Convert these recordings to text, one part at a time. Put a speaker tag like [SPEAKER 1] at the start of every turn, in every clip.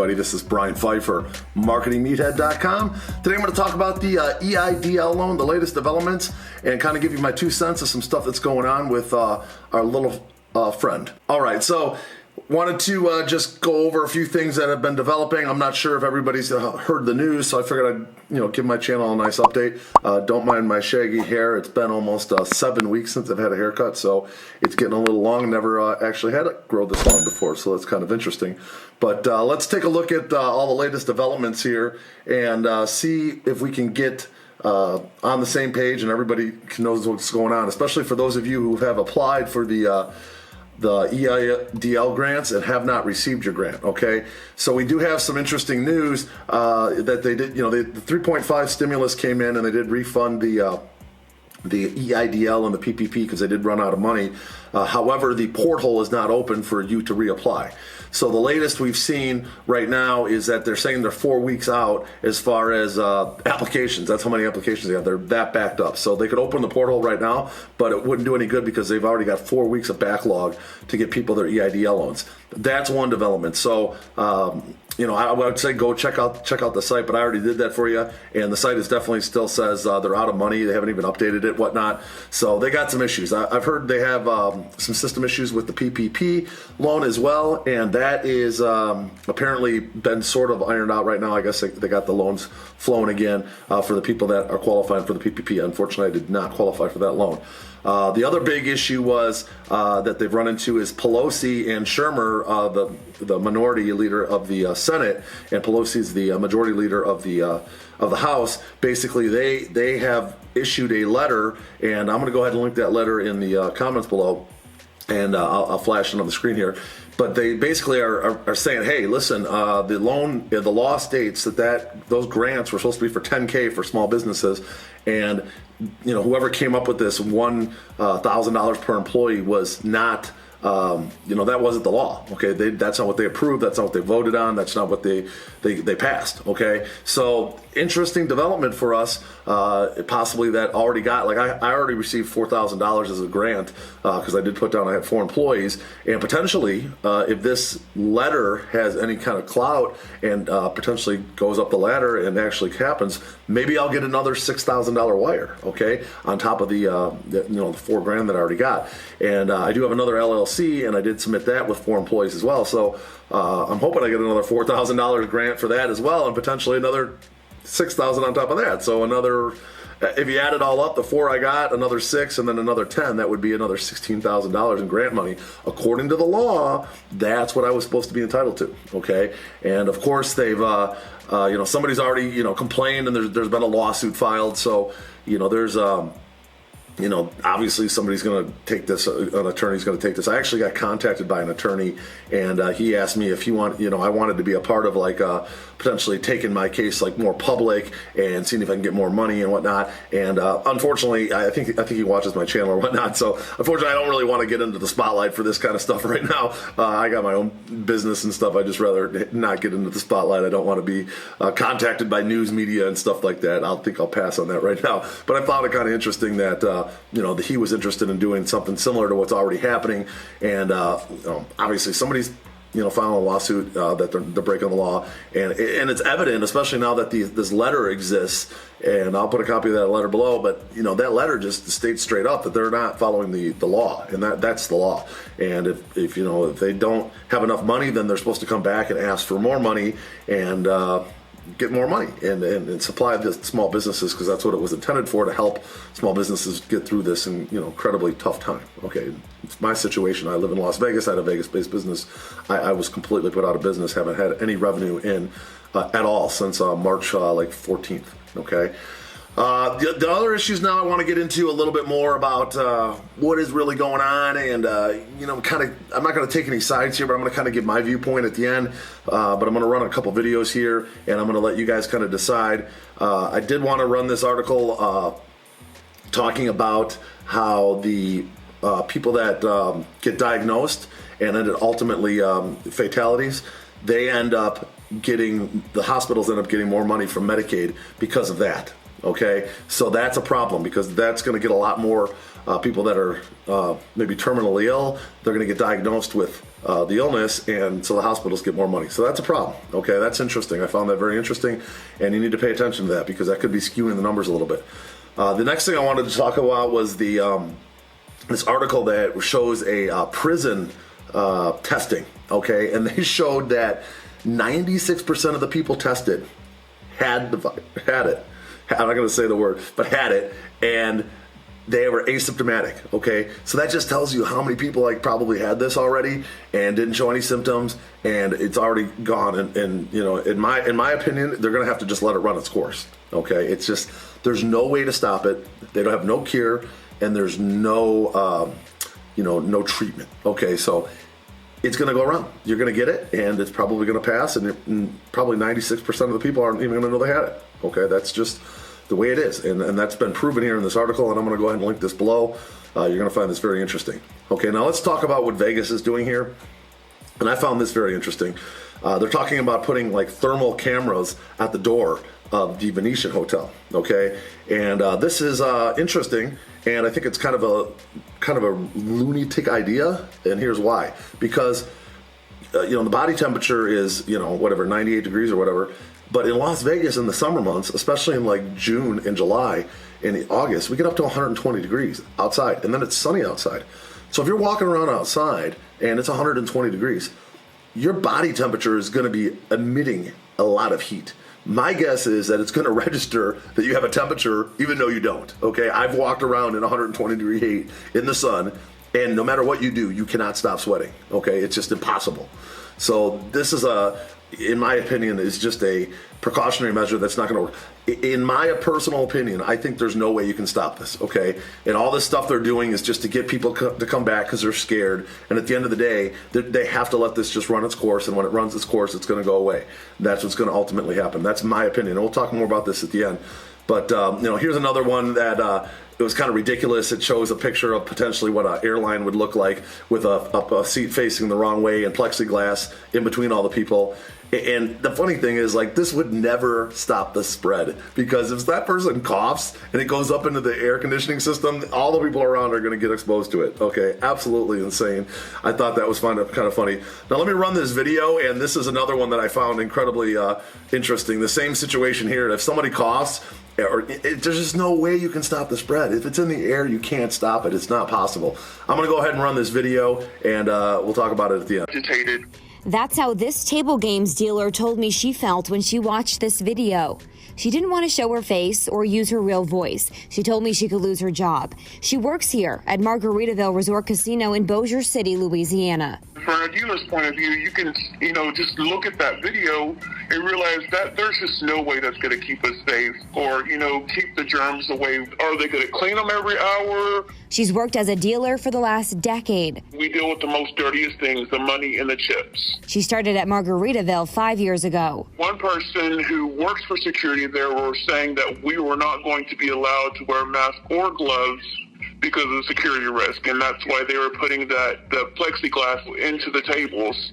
[SPEAKER 1] This is Brian Pfeiffer, marketingmeathead.com. Today I'm going to talk about the EIDL loan, the latest developments, and kind of give you my 2 cents of some stuff that's going on with our little friend. All right, so wanted to just go over a few things that have been developing. I'm not sure if everybody's heard the news, so I figured I'd give my channel a nice update. Don't mind my shaggy hair. It's been almost 7 weeks since I've had a haircut, so it's getting a little long. Never actually had it grow this long before, so that's kind of interesting. But let's take a look at all the latest developments here and see if we can get on the same page and everybody knows what's going on, especially for those of you who have applied for the EIDL grants and have not received your grant, okay? So we do have some interesting news that they did, the 3.5 stimulus came in and they did refund the EIDL and the PPP because they did run out of money. However, the porthole is not open for you to reapply. So the latest we've seen right now is that they're saying they're 4 weeks out as far as applications. That's how many applications they have. They're that backed up. So they could open the porthole right now, but it wouldn't do any good because they've already got 4 weeks of backlog to get people their EIDL loans. That's one development. So I would say go check out the site, but I already did that for you, and the site is definitely still says they're out of money. They haven't even updated it, whatnot. So they got some issues. I've heard they have some system issues with the PPP loan as well, and that is apparently been sort of ironed out right now. I guess they got the loans flowing again for the people that are qualifying for the PPP. Unfortunately, I did not qualify for that loan. The other big issue was that they've run into is Pelosi and Schumer, the minority leader of the Senate, and Pelosi's the majority leader of the House. Basically, they have issued a letter, and I'm going to go ahead and link that letter in the comments below, and I'll flash it on the screen here. But they basically are saying, hey, listen, the law states that those grants were supposed to be for $10K for small businesses, and whoever came up with this $1,000 per employee was not. That wasn't the law. Okay, that's not what they approved. That's not what they voted on. That's not what they passed. Okay, so interesting development for us. Possibly that already got I already received $4,000 as a grant because I did put down I had 4 employees, and potentially if this letter has any kind of clout and potentially goes up the ladder and actually happens, maybe I'll get another $6,000 wire. Okay, on top of the $4,000 that I already got, and I do have another LLC. And I did submit that with 4 employees as well. So I'm hoping I get another $4,000 grant for that as well, and potentially another $6,000 on top of that. So another, if you add it all up, the 4 I got, another 6, and then another 10, that would be another $16,000 in grant money. According to the law, that's what I was supposed to be entitled to. Okay, and of course they've, somebody's already complained, and there's been a lawsuit filed. So there's obviously somebody's going to take this, an attorney's going to take this. I actually got contacted by an attorney, and he asked me if I wanted to be a part of potentially taking my case more public and seeing if I can get more money and whatnot. And unfortunately, I think he watches my channel or whatnot. So unfortunately, I don't really want to get into the spotlight for this kind of stuff right now. I got my own business and stuff. I just rather not get into the spotlight. I don't want to be contacted by news media and stuff like that. I think I'll pass on that right now. But I found it kind of interesting that that he was interested in doing something similar to what's already happening, and obviously somebody's filing a lawsuit that they're breaking the law, and it's evident, especially now that this letter exists, and I'll put a copy of that letter below. But that letter just states straight up that they're not following the law, and that's the law. And if they don't have enough money, then they're supposed to come back and ask for more money and get more money and supply the small businesses, because that's what it was intended for, to help small businesses get through this incredibly tough time. Okay, it's my situation. I live in Las Vegas. I had a Vegas-based business. I was completely put out of business. Haven't had any revenue in at all since March 14th. Okay. The other issues now I want to get into a little bit more about what is really going on, and I'm not going to take any sides here, but I'm going to kind of give my viewpoint at the end. But I'm going to run a couple videos here, and I'm going to let you guys kind of decide. I did want to run this article talking about how the people that get diagnosed and then ultimately fatalities, the hospitals end up getting more money from Medicaid because of that. okay? So that's a problem because that's going to get a lot more people that are maybe terminally ill. They're going to get diagnosed with the illness, and so the hospitals get more money. So that's a problem, okay? That's interesting. I found that very interesting, and you need to pay attention to that because that could be skewing the numbers a little bit. The next thing I wanted to talk about was this article that shows a prison testing, okay? And they showed that 96% of the people tested had it. I'm not going to say the word, but had it, and they were asymptomatic, okay? So that just tells you how many people like probably had this already and didn't show any symptoms, and it's already gone. And you know, in my opinion, they're going to have to just let it run its course, okay? It's just, there's no way to stop it. They don't have no cure, and there's no, no treatment, okay? So it's going to go around. You're going to get it, and it's probably going to pass, and probably 96% of the people aren't even going to know they had it, okay? That's just the way it is, and that's been proven here in this article, and I'm going to go ahead and link this below. You're going to find this very interesting. Okay, now let's talk about what Vegas is doing here, and I found this very interesting. They're talking about putting like thermal cameras at the door of the Venetian hotel, okay? And this is interesting, and I think it's kind of a lunatic idea, and here's why. Because the body temperature is 98 degrees or whatever. But in Las Vegas in the summer months, especially in like June and July and August, we get up to 120 degrees outside, and then it's sunny outside. So if you're walking around outside and it's 120 degrees, your body temperature is going to be emitting a lot of heat. My guess is that it's going to register that you have a temperature even though you don't, okay? I've walked around in 120 degree heat in the sun, and no matter what you do, you cannot stop sweating, okay? It's just impossible. So this is in my opinion, is just a precautionary measure that's not going to work. In my personal opinion, I think there's no way you can stop this, okay? And all this stuff they're doing is just to get people to come back because they're scared. And at the end of the day, they have to let this just run its course. And when it runs its course, it's going to go away. That's what's going to ultimately happen. That's my opinion. And we'll talk more about this at the end. But, here's another one that it was kind of ridiculous. It shows a picture of potentially what an airline would look like with a seat facing the wrong way and plexiglass in between all the people. And the funny thing is, like, this would never stop the spread, because if that person coughs and it goes up into the air conditioning system, all the people around are going to get exposed to it. Okay, absolutely insane. I thought that was kind of funny. Now let me run this video, and this is another one that I found incredibly interesting. The same situation here. If somebody coughs, there's just no way you can stop the spread. If it's in the air, you can't stop it. It's not possible. I'm going to go ahead and run this video, and we'll talk about it at the end.
[SPEAKER 2] Agitated.
[SPEAKER 3] That's how this table games dealer told me she felt when she watched this video. She didn't want to show her face or use her real voice. She told me she could lose her job. She works here at Margaritaville Resort Casino in Bossier City, Louisiana.
[SPEAKER 2] From a dealer's point of view, you can, just look at that video and realize that there's just no way that's going to keep us safe or, keep the germs away. Are they going to clean them every hour?
[SPEAKER 3] She's worked as a dealer for the last decade.
[SPEAKER 2] We deal with the most dirtiest things, the money and the chips.
[SPEAKER 3] She started at Margaritaville 5 years ago.
[SPEAKER 2] One person who works for security there were saying that we were not going to be allowed to wear masks or gloves because of the security risk, and that's why they were putting the plexiglass into the tables.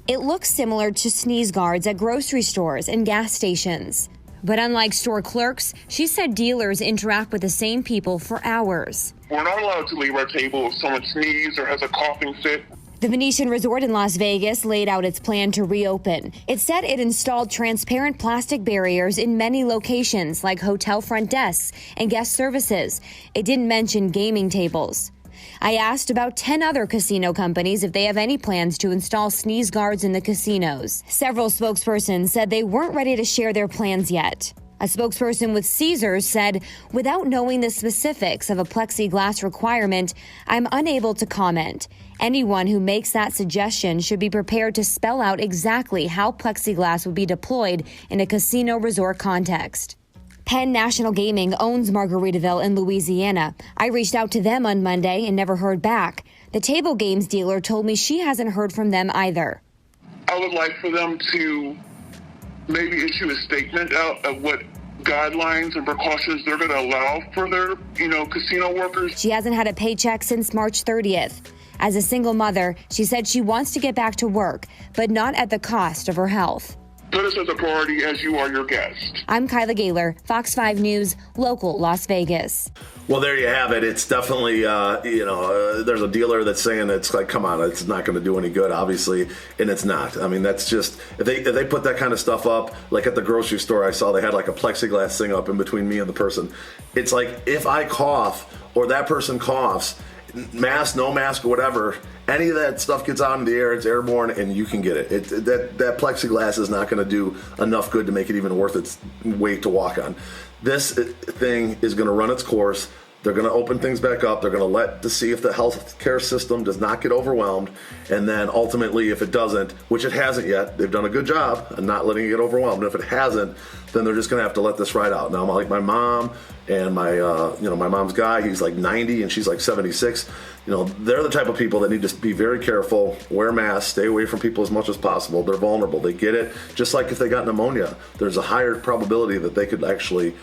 [SPEAKER 3] It looks similar to sneeze guards at grocery stores and gas stations. But unlike store clerks, she said dealers interact with the same people for hours.
[SPEAKER 2] We're not allowed to leave our table if someone sneezes or has a coughing fit.
[SPEAKER 3] The Venetian Resort in Las Vegas laid out its plan to reopen. It said it installed transparent plastic barriers in many locations, like hotel front desks and guest services. It didn't mention gaming tables. I asked about 10 other casino companies if they have any plans to install sneeze guards in the casinos. Several spokespersons said they weren't ready to share their plans yet. A spokesperson with Caesars said, without knowing the specifics of a plexiglass requirement, I'm unable to comment. Anyone who makes that suggestion should be prepared to spell out exactly how plexiglass would be deployed in a casino resort context. Penn National Gaming owns Margaritaville in Louisiana. I reached out to them on Monday and never heard back. The table games dealer told me she hasn't heard from them either.
[SPEAKER 2] I would like for them to maybe issue a statement out of what guidelines and precautions they're going to allow for their, casino workers.
[SPEAKER 3] She hasn't had a paycheck since March 30th. As a single mother, she said she wants to get back to work, but not at the cost of her health.
[SPEAKER 2] put us as a priority as you are your guest.
[SPEAKER 3] I'm Kyla Gaylor, Fox 5 News, local Las Vegas.
[SPEAKER 1] Well, there you have it. It's definitely, there's a dealer that's saying it's like, come on, it's not going to do any good, obviously, and it's not. I mean, that's just, if they put that kind of stuff up, like at the grocery store I saw they had like a plexiglass thing up in between me and the person. It's like, if I cough or that person coughs, mask, no mask, or whatever, any of that stuff gets out in the air, it's airborne, and you can get it. That plexiglass is not going to do enough good to make it even worth its weight to walk on. This thing is going to run its course. They're going to open things back up. They're going to let to see if the healthcare system does not get overwhelmed. And then ultimately, if it doesn't, which it hasn't yet, they've done a good job of not letting it get overwhelmed. And if it hasn't, then they're just going to have to let this ride out. Now, like my mom and my mom's guy, he's like 90 and she's like 76. They're the type of people that need to be very careful, wear masks, stay away from people as much as possible. They're vulnerable. They get it. Just like if they got pneumonia, there's a higher probability that they could actually,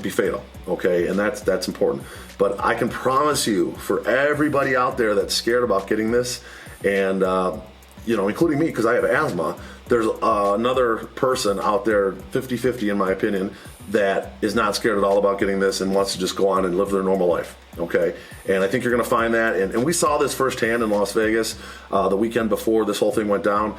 [SPEAKER 1] be fatal. Okay, and that's important. But I can promise you, for everybody out there that's scared about getting this, and including me, because I have asthma, there's another person out there, 50-50 in my opinion, that is not scared at all about getting this and wants to just go on and live their normal life. Okay, and I think you're going to find that, and we saw this firsthand in Las Vegas the weekend before this whole thing went down.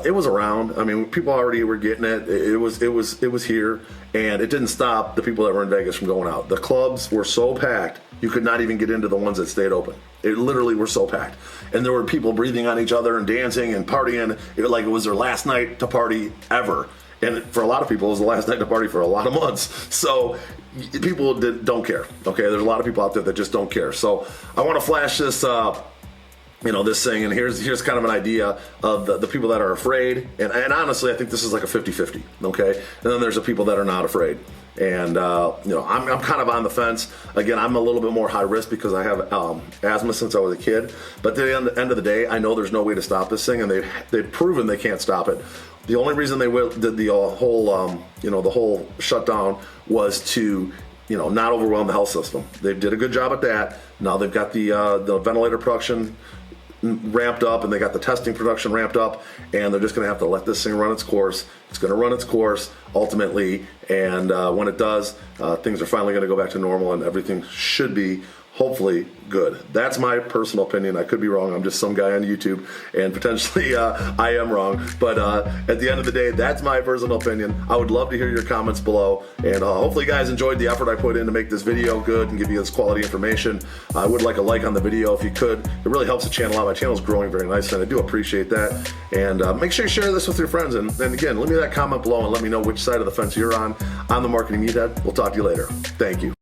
[SPEAKER 1] It was around. I mean, people already were getting it. It was here, and it didn't stop the people that were in Vegas from going out. The clubs were so packed you could not even get into the ones that stayed open. It literally were so packed, and there were people breathing on each other and dancing and partying. It was their last night to party ever. And for a lot of people, it was the last night to party for a lot of months. So people don't care. Okay, there's a lot of people out there that just don't care. So I want to flash this, this thing, and here's kind of an idea of the people that are afraid. And honestly, I think this is like a 50-50. Okay, and then there's the people that are not afraid. And I'm kind of on the fence. Again, I'm a little bit more high risk because I have asthma since I was a kid. But at the end of the day, I know there's no way to stop this thing, and they've proven they can't stop it. The only reason they did the whole shutdown was to not overwhelm the health system. They did a good job at that. Now they've got the ventilator production ramped up, and they got the testing production ramped up, and they're just going to have to let this thing run its course. It's going to run its course ultimately, and when it does, things are finally going to go back to normal, and everything should be hopefully good. That's my personal opinion. I could be wrong. I'm just some guy on YouTube, and potentially I am wrong. But at the end of the day, that's my personal opinion. I would love to hear your comments below, and hopefully you guys enjoyed the effort I put in to make this video good and give you this quality information. I would like a like on the video if you could. It really helps the channel out. My channel is growing very nicely, and I do appreciate that. And make sure you share this with your friends. And again, leave me that comment below and let me know which side of the fence you're on. I'm the Marketing Meathead. We'll talk to you later. Thank you.